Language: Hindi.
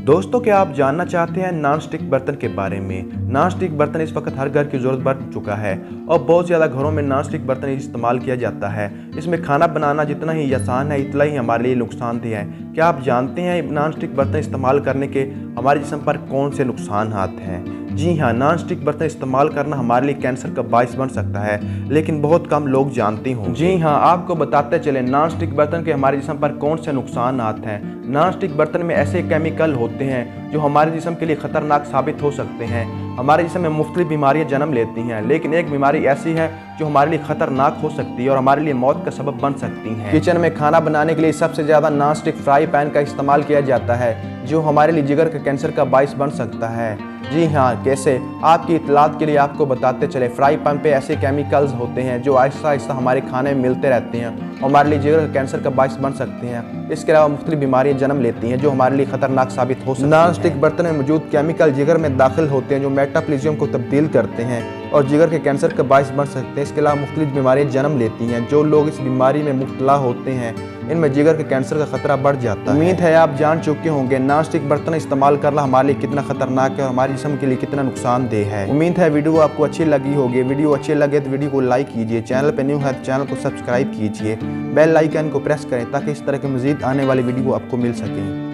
दोस्तों, क्या आप जानना चाहते हैं नॉन स्टिक बर्तन के बारे में। नॉन स्टिक बर्तन इस वक्त हर घर की ज़रूरत बन चुका है और बहुत ज़्यादा घरों में नॉन स्टिक बर्तन इस्तेमाल किया जाता है। इसमें खाना बनाना जितना ही आसान है इतना ही हमारे लिए नुकसानदेह है। क्या आप जानते हैं नॉन स्टिक बर्तन इस्तेमाल करने के हमारे जिस्म पर कौन से नुकसान हैं? जी हाँ, नॉन स्टिक बर्तन इस्तेमाल करना हमारे लिए कैंसर का बायस बन सकता है, लेकिन बहुत कम लोग जानते होंगे। जी हाँ, आपको बताते चले नॉन स्टिक बर्तन के हमारे जिस्म पर कौन से नुकसान हैं। नॉन स्टिक बर्तन में ऐसे केमिकल होते हैं जो हमारे जिस्म के लिए खतरनाक साबित हो सकते हैं। हमारे जिस्म में मुख्तलिफ बीमारियां जन्म लेती हैं, लेकिन एक बीमारी ऐसी है जो हमारे लिए खतरनाक हो सकती है और हमारे लिए मौत का सबब बन सकती है। किचन में खाना बनाने के लिए सबसे ज़्यादा नॉन स्टिक फ्राई पैन का इस्तेमाल किया जाता है, जो हमारे लिए जिगर के कैंसर का बायस बन सकता है। जी हाँ, कैसे? आपकी इतलात के लिए आपको बताते चले, फ्राई पैन पे ऐसे केमिकल्स होते हैं जो आहिस्ता आहिस्ता हमारे खाने में मिलते रहते हैं और हमारे लिए जिगर के कैंसर का बायस बन सकते हैं। इसके अलावा मुख्तलिफ बीमारियां जन्म लेती हैं जो हमारे लिए खतरनाक साबित हो सकती हैं। नॉन स्टिक बर्तन में मौजूद केमिकल जिगर में दाखिल होते हैं जो मेटाप्लिज्म को तब्दील करते हैं और जिगर के कैंसर का बायस बन सकते हैं। इसके अलावा मुख्तलिफ बीमारियां जन्म लेती हैं। जो लोग इस बीमारी में मुब्तला होते हैं इनमें जिगर के कैंसर का खतरा बढ़ जाता है। उम्मीद है आप जान चुके होंगे नॉन स्टिक बर्तन इस्तेमाल करना हमारे लिए कितना खतरनाक है और हमारे जिस्म के लिए कितना नुकसानदेह है। उम्मीद है वीडियो आपको अच्छी लगी होगी। वीडियो अच्छी लगे तो वीडियो को लाइक कीजिए, चैनल पर न्यू है तो चैनल को सब्सक्राइब कीजिए, बेल आइकन को प्रेस करें ताकि इस तरह के मजीद आने वाली वीडियो आपको मिल सकें।